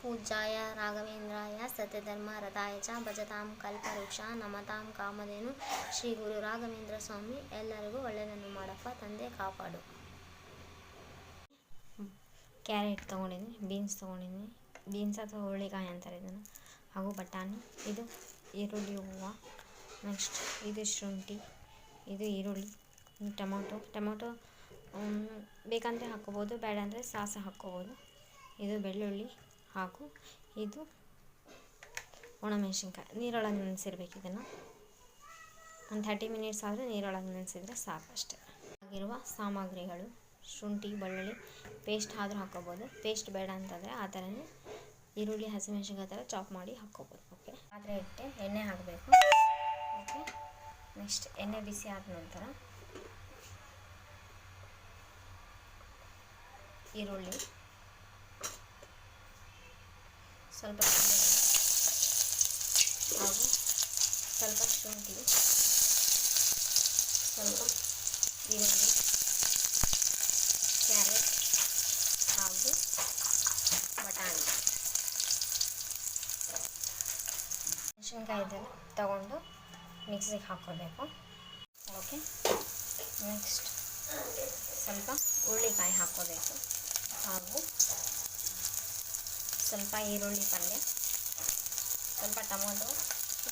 ಪೂಜ್ಯಾಯ ರಾಘವೇಂದ್ರಾಯ ಸತ್ಯಧರ್ಮ ರಥಾಯ ಚ ಭಜತಾಂ ಕಲ್ಪವೃಕ್ಷ ನಮತಾಂ ಕಾಮಧೇನು ಶ್ರೀ ಗುರು ರಾಘವೇಂದ್ರ ಸ್ವಾಮಿ. ಎಲ್ಲರಿಗೂ ಒಳ್ಳೆಯದನ್ನು ಮಾಡಪ್ಪ ತಂದೆ, ಕಾಪಾಡು. ಕ್ಯಾರೆಟ್ ತೊಗೊಂಡಿದ್ದೀನಿ, ಬೀನ್ಸ್ ತೊಗೊಂಡಿದ್ದೀನಿ, ಬೀನ್ಸ್ ಅಥವಾ ಹುರುಳಿಕಾಯಿ ಅಂತಾರೆ ಇದನ್ನು, ಹಾಗೂ ಬಟಾಣಿ, ಇದು ಈರುಳ್ಳಿ ಹೂವು, ನೆಕ್ಸ್ಟ್ ಇದು ಶುಂಠಿ, ಇದು ಈರುಳ್ಳಿ, ಟೊಮೊಟೊ ಬೇಕಂದರೆ ಹಾಕ್ಕೋಬೋದು, ಬೇಡ ಅಂದರೆ ಸಾಸ ಹಾಕ್ಕೋಬೋದು. ಇದು ಬೆಳ್ಳುಳ್ಳಿ ಹಾಗೂ ಇದು ಒಣಮೆಣಸಿನ್ಕಾಯಿ. ನೀರೊಳಗೆ ನೆನೆಸಿರ್ಬೇಕು. ಇದನ್ನು ಒಂದು 30 ಮಿನಿಟ್ಸ್ ಆದರೆ ನೀರೊಳಗೆ ನೆನೆಸಿದರೆ ಸಾಕಷ್ಟೆ. ಆಗಿರುವ ಸಾಮಗ್ರಿಗಳು: ಶುಂಠಿ, ಬೆಳ್ಳುಳ್ಳಿ ಪೇಸ್ಟ್ ಆದರೂ ಹಾಕ್ಕೋಬೋದು, ಪೇಸ್ಟ್ ಬೇಡ ಅಂತಂದರೆ ಆ ಥರನೇ ಈರುಳ್ಳಿ, ಹಸಿಮೆಣಸಿನ್ಕಾಯಿ ಥರ ಚಾಪ್ ಮಾಡಿ ಹಾಕ್ಕೋಬೋದು. ಓಕೆ, ಪಾತ್ರೆ ಇಟ್ಟೆ ಎಣ್ಣೆ ಹಾಕಬೇಕು. ಓಕೆ, ನೆಕ್ಸ್ಟ್ ಎಣ್ಣೆ ಬಿಸಿ ಆದ ನಂತರ ಈರುಳ್ಳಿ, ಸ್ವಲ್ಪ ಹಾಗೂ ಸ್ವಲ್ಪ ಶುಂಠಿ, ಸ್ವಲ್ಪ ಈರುಳ್ಳಿ, ಕ್ಯಾರೆಟ್ ಹಾಗೂ ಬಟಾಣಿ, ಮೆಣಸಿನ್ಕಾಯಿ ಇದೆಲ್ಲ ತಗೊಂಡು ಮಿಕ್ಸಿಗೆ ಹಾಕ್ಕೋಬೇಕು. ಓಕೆ, ನೆಕ್ಸ್ಟ್ ಸ್ವಲ್ಪ ಹುರುಳಿಕಾಯಿ ಹಾಕ್ಕೋಬೇಕು ಹಾಗೂ ಸ್ವಲ್ಪ ಈರುಳ್ಳಿ ಪಲ್ಯ, ಸ್ವಲ್ಪ ಟೊಮೊಟೊ.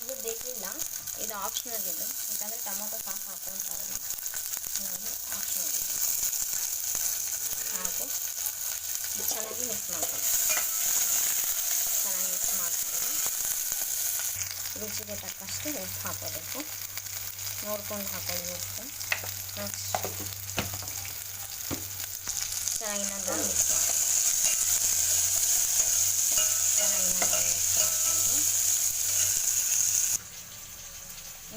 ಇದು ಬೇಕಿಲ್ಲ, ಇದು ಆಪ್ಷನಲ್. ಇದು ಯಾಕಂದರೆ ಟೊಮೊಟೊ ಸಾಸ್ ಹಾಕ್ಕೊತಾರೆ, ನಾವು ಆಪ್ಷನಲ್ ಇದೆ. ಹಾಗೂ ಚೆನ್ನಾಗಿ ಮಿಕ್ಸ್ ಮಾಡ್ಕೊಂಡು ರುಚಿಗೆ ತಕ್ಕಷ್ಟು ಉಪ್ಪು ಹಾಕೋಬೇಕು. ನೋಡ್ಕೊಂಡು ಹಾಕೊಳ್ಳಿ ಉಪ್ಪು. ನೆಕ್ಸ್ಟ್ ಚೆನ್ನಾಗಿ ನಂತರ ಮಿಕ್ಸ್ ಮಾಡಿ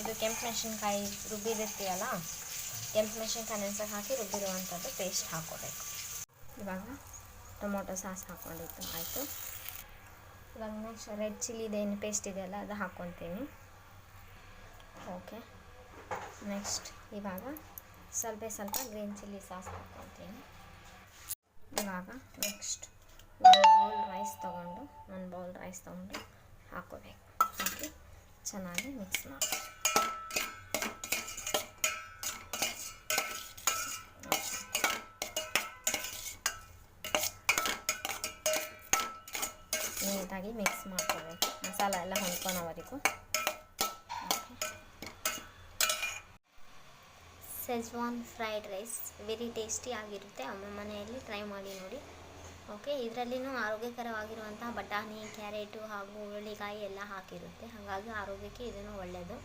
ಇದು ಕೆಂಪು ಮೆಣಸಿನ್ಕಾಯಿ ರುಬ್ಬಿರುತ್ತೀಯಲ್ಲ, ಕೆಂಪು ಮೆಣಸಿನ್ಕಾಯಿ ನೆನೆಸಕ್ಕೆ ಹಾಕಿ ರುಬ್ಬಿರುವಂಥದ್ದು ಪೇಸ್ಟ್ ಹಾಕ್ಕೋಬೇಕು. ಇವಾಗ ಟೊಮೊಟೊ ಸಾಸ್ ಹಾಕ್ಕೊಂಡಿದ್ದು ಆಯಿತು. ಇವಾಗ ನೆಕ್ಸ್ಟ್ ರೆಡ್ ಚಿಲ್ಲಿದೇನು ಪೇಸ್ಟ್ ಇದೆಯಲ್ಲ ಅದು ಹಾಕ್ಕೊತೀನಿ. ಓಕೆ, ನೆಕ್ಸ್ಟ್ ಇವಾಗ ಸ್ವಲ್ಪ ಗ್ರೀನ್ ಚಿಲ್ಲಿ ಸಾಸ್ ಹಾಕ್ಕೊತೀನಿ. ಇವಾಗ ನೆಕ್ಸ್ಟ್ ಒಂದು ಬೌಲ್ ರೈಸ್ ತೊಗೊಂಡು ಹಾಕ್ಕೋಬೇಕು. ಹಾಕಿ ಚೆನ್ನಾಗಿ ಮಿಕ್ಸ್ ಮಾಡಿ ನೀಟಾಗಿ ಮಿಕ್ಸ್ ಮಾಡ್ಕೋಬೇಕು, ಮಸಾಲ ಎಲ್ಲ ಹೊಂದ್ಕೊಳೋವರೆಗೂ. Schezwan fried rice very tasty ಆಗಿರುತ್ತೆ. ಒಮ್ಮೆ ಮನೆಯಲ್ಲಿ ಟ್ರೈ ಮಾಡಿ ನೋಡಿ. ಓಕೆ, ಇದರಲ್ಲಿನೂ ಆರೋಗ್ಯಕರವಾಗಿರುವಂತಹ ಬಟಾಣಿ, ಕ್ಯಾರೆಟು ಹಾಗೂ ಹುರುಳಿಕಾಯಿ ಎಲ್ಲ ಹಾಕಿರುತ್ತೆ, ಹಾಗಾಗಿ ಆರೋಗ್ಯಕ್ಕೆ ಇದನ್ನು ಒಳ್ಳೆಯದು.